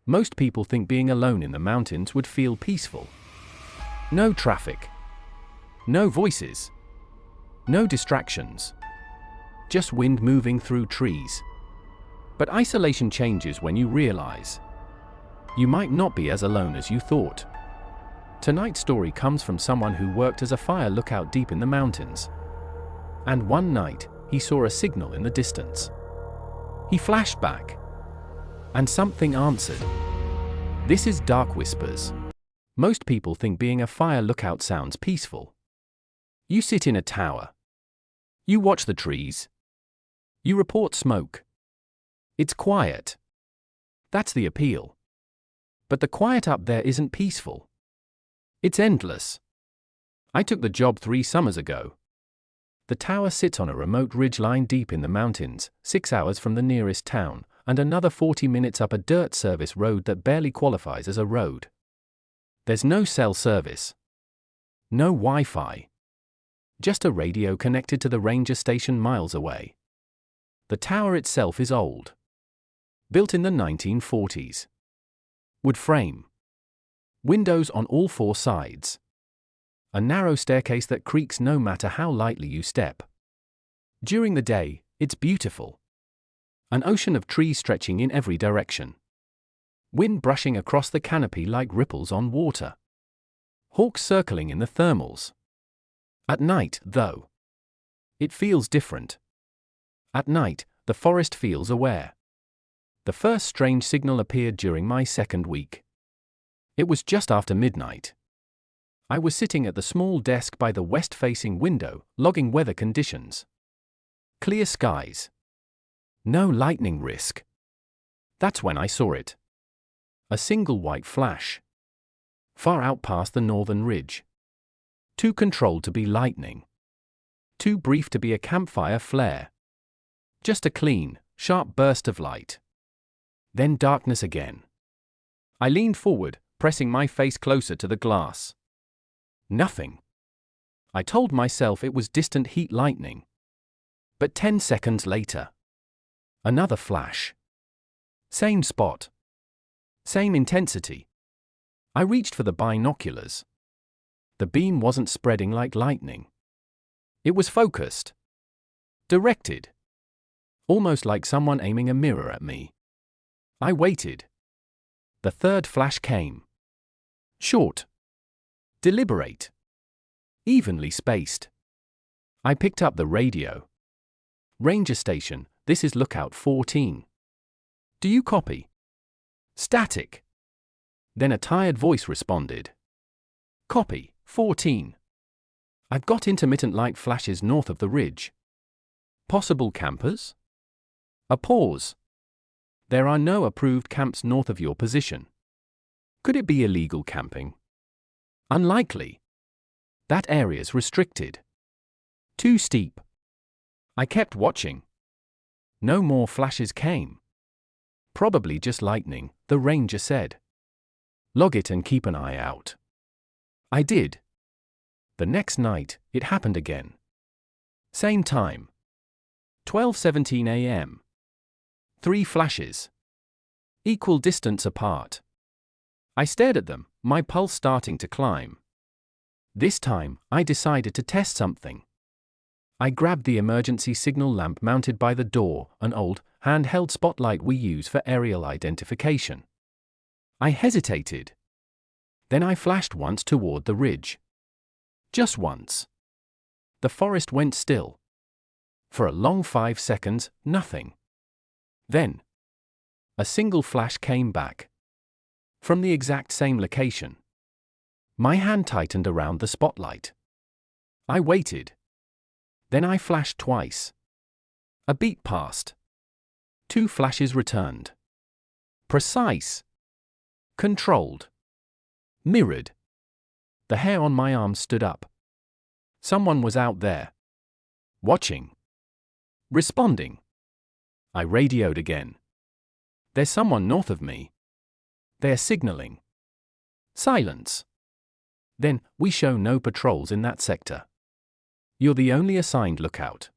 Most people think being alone in the mountains would feel peaceful. No traffic. No voices. No distractions. Just wind moving through trees. But isolation changes when you realize you might not be as alone as you thought. Tonight's story comes from someone who worked as a fire lookout deep in the mountains. And one night, he saw a signal in the distance. He flashed back. And something answered. This is Dark Whispers. Most people think being a fire lookout sounds peaceful. You sit in a tower. You watch the trees. You report smoke. It's quiet. That's the appeal. But the quiet up there isn't peaceful. It's endless. I took the job 3 summers ago. The tower sits on a remote ridgeline deep in the mountains, 6 hours from the nearest town, and another 40 minutes up a dirt service road that barely qualifies as a road. There's no cell service. No Wi-Fi. Just a radio connected to the ranger station miles away. The tower itself is old. Built in the 1940s. Wood frame. Windows on all 4 sides. A narrow staircase that creaks no matter how lightly you step. During the day, it's beautiful. An ocean of trees stretching in every direction. Wind brushing across the canopy like ripples on water. Hawks circling in the thermals. At night, though, it feels different. At night, the forest feels aware. The first strange signal appeared during my 2nd week. It was just after midnight. I was sitting at the small desk by the west-facing window, logging weather conditions. Clear skies. No lightning risk. That's when I saw it. A single white flash. Far out past the northern ridge. Too controlled to be lightning. Too brief to be a campfire flare. Just a clean, sharp burst of light. Then darkness again. I leaned forward, pressing my face closer to the glass. Nothing. I told myself it was distant heat lightning. But 10 seconds later. Another flash. Same spot. Same intensity. I reached for the binoculars. The beam wasn't spreading like lightning. It was focused. Directed. Almost like someone aiming a mirror at me. I waited. The 3rd flash came. Short. Deliberate. Evenly spaced. I picked up the radio. Ranger station, this is Lookout 14. Do you copy? Static. Then a tired voice responded. Copy, 14. I've got intermittent light flashes north of the ridge. Possible campers? A pause. There are no approved camps north of your position. Could it be illegal camping? Unlikely. That area's restricted. Too steep. I kept watching. No more flashes came. Probably just lightning, the ranger said. Log it and keep an eye out. I did. The next night, it happened again. Same time. 12:17 a.m. 3 flashes. Equal distance apart. I stared at them, my pulse starting to climb. This time, I decided to test something. I grabbed the emergency signal lamp mounted by the door, an old, handheld spotlight we use for aerial identification. I hesitated. Then I flashed once toward the ridge. Just once. The forest went still. For a long 5 seconds, nothing. Then, a single flash came back. From the exact same location. My hand tightened around the spotlight. I waited. Then I flashed twice. A beat passed. 2 flashes returned. Precise. Controlled. Mirrored. The hair on my arm stood up. Someone was out there. Watching. Responding. I radioed again. There's someone north of me. They're signaling. Silence. Then, we show no patrols in that sector. You're the only assigned lookout.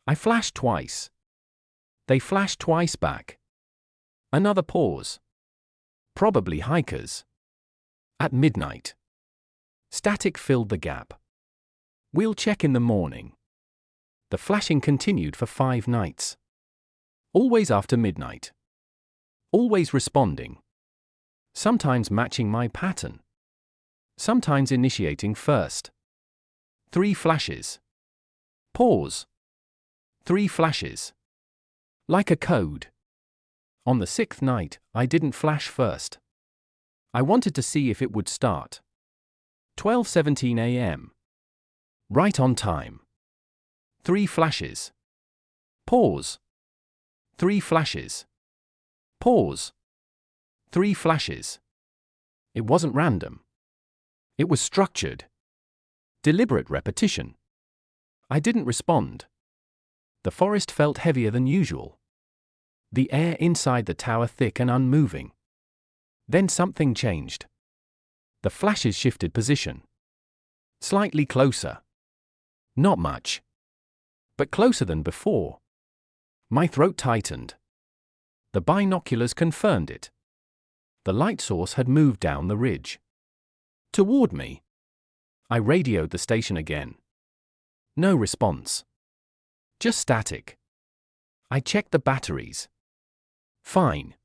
I flashed twice. They flashed twice back. Another pause. Probably hikers. At midnight. Static filled the gap. We'll check in the morning. The flashing continued for 5 nights. Always after midnight. Always responding. Sometimes matching my pattern. Sometimes initiating first. 3 flashes. Pause. 3 flashes. Like a code. On the 6th night, I didn't flash first. I wanted to see if it would start. 12:17 a.m. Right on time. 3 flashes. Pause. 3 flashes. Pause. 3 flashes. It wasn't random. It was structured. Deliberate repetition. I didn't respond. The forest felt heavier than usual. The air inside the tower thick and unmoving. Then something changed. The flashes shifted position. Slightly closer. Not much. But closer than before. My throat tightened. The binoculars confirmed it. The light source had moved down the ridge. Toward me. I radioed the station again. No response. Just static. I checked the batteries. Fine.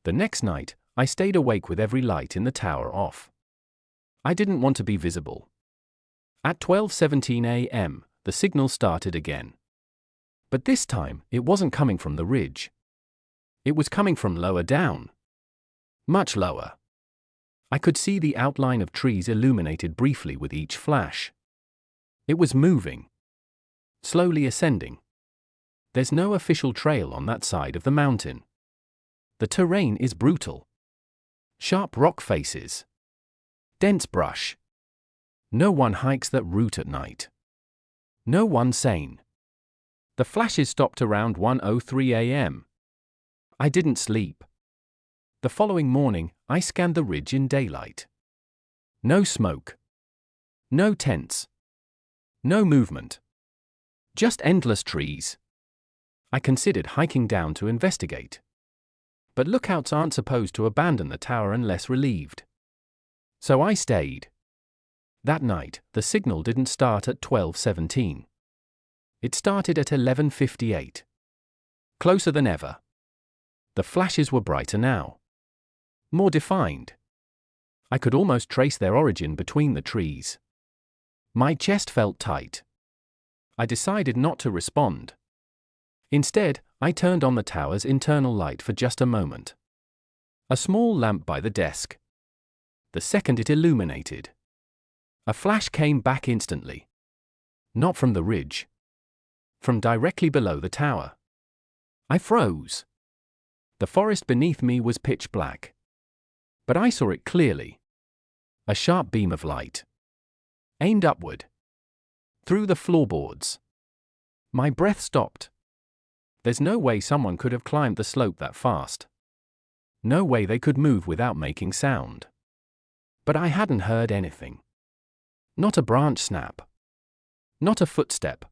The next night, I stayed awake with every light in the tower off. I didn't want to be visible. At 12:17 a.m., the signal started again. But this time, it wasn't coming from the ridge. It was coming from lower down. Much lower. I could see the outline of trees illuminated briefly with each flash. It was moving. Slowly ascending. There's no official trail on that side of the mountain. The terrain is brutal. Sharp rock faces. Dense brush. No one hikes that route at night. No one sane. The flashes stopped around 1:03 a.m. I didn't sleep. The following morning, I scanned the ridge in daylight. No smoke. No tents. No movement. Just endless trees. I considered hiking down to investigate. But lookouts aren't supposed to abandon the tower unless relieved. So I stayed. That night, the signal didn't start at 12:17. It started at 11:58. Closer than ever. The flashes were brighter now. More defined. I could almost trace their origin between the trees. My chest felt tight. I decided not to respond. Instead, I turned on the tower's internal light for just a moment. A small lamp by the desk. The second it illuminated, a flash came back instantly. Not from the ridge. From directly below the tower. I froze. The forest beneath me was pitch black. But I saw it clearly. A sharp beam of light. Aimed upward. Through the floorboards. My breath stopped. There's no way someone could have climbed the slope that fast. No way they could move without making sound. But I hadn't heard anything. Not a branch snap. Not a footstep.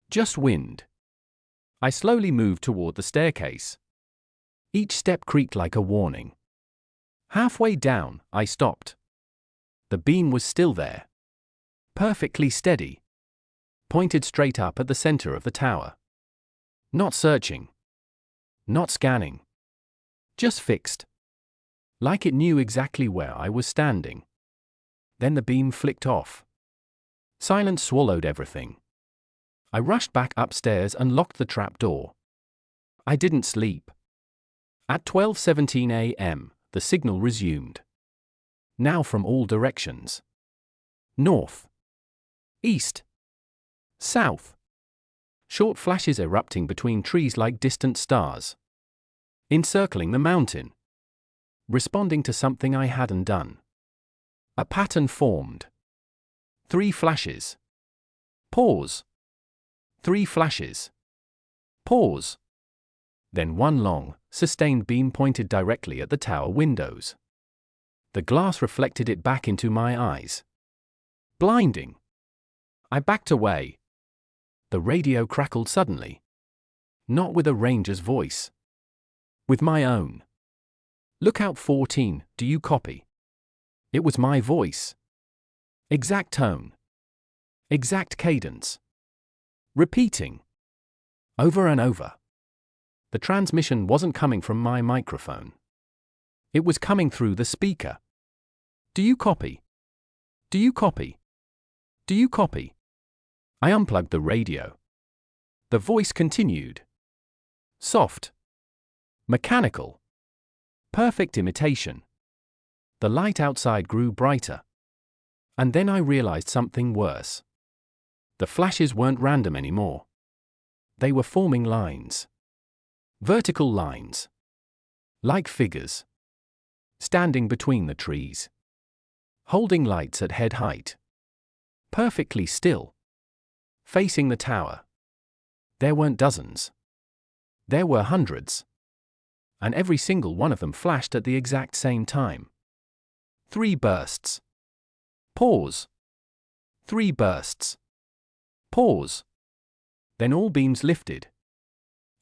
Just wind. I slowly moved toward the staircase. Each step creaked like a warning. Halfway down, I stopped. The beam was still there. Perfectly steady. Pointed straight up at the center of the tower. Not searching. Not scanning. Just fixed. Like it knew exactly where I was standing. Then the beam flicked off. Silence swallowed everything. I rushed back upstairs and locked the trap door. I didn't sleep. At 12:17 a.m., the signal resumed. Now from all directions. North. East. South. Short flashes erupting between trees like distant stars. Encircling the mountain. Responding to something I hadn't done. A pattern formed. 3 flashes. Pause. 3 flashes. Pause. Then one long, sustained beam pointed directly at the tower windows. The glass reflected it back into my eyes. Blinding. I backed away. The radio crackled suddenly. Not with a ranger's voice. With my own. Lookout 14, do you copy? It was my voice. Exact tone. Exact cadence. Repeating. Over and over. The transmission wasn't coming from my microphone. It was coming through the speaker. Do you copy? Do you copy? Do you copy? I unplugged the radio. The voice continued. Soft. Mechanical. Perfect imitation. The light outside grew brighter. And then I realized something worse. The flashes weren't random anymore. They were forming lines. Vertical lines. Like figures. Standing between the trees. Holding lights at head height. Perfectly still. Facing the tower. There weren't dozens. There were hundreds. And every single one of them flashed at the exact same time. 3 bursts. Pause. 3 bursts. Pause. Then all beams lifted.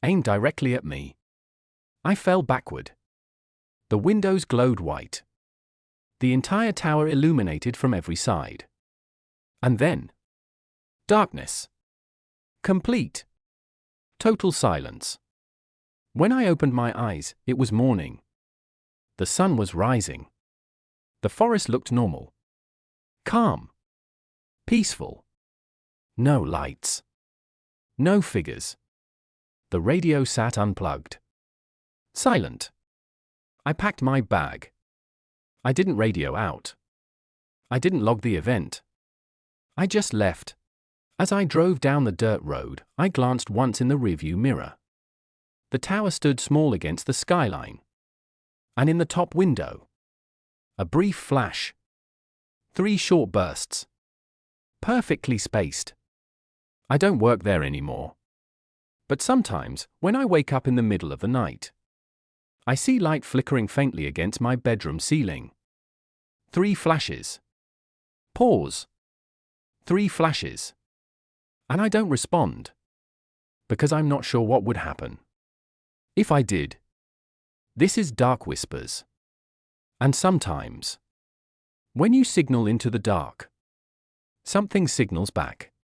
Aimed directly at me. I fell backward. The windows glowed white. The entire tower illuminated from every side. And then, darkness. Complete. Total silence. When I opened my eyes, it was morning. The sun was rising. The forest looked normal. Calm. Peaceful. No lights. No figures. The radio sat unplugged. Silent. I packed my bag. I didn't radio out. I didn't log the event. I just left. As I drove down the dirt road, I glanced once in the rearview mirror. The tower stood small against the skyline. And in the top window, a brief flash. 3 short bursts. Perfectly spaced. I don't work there anymore. But sometimes, when I wake up in the middle of the night, I see light flickering faintly against my bedroom ceiling. 3 flashes. Pause. 3 flashes. And I don't respond. Because I'm not sure what would happen. If I did. This is Dark Whispers. And sometimes, when you signal into the dark, something signals back.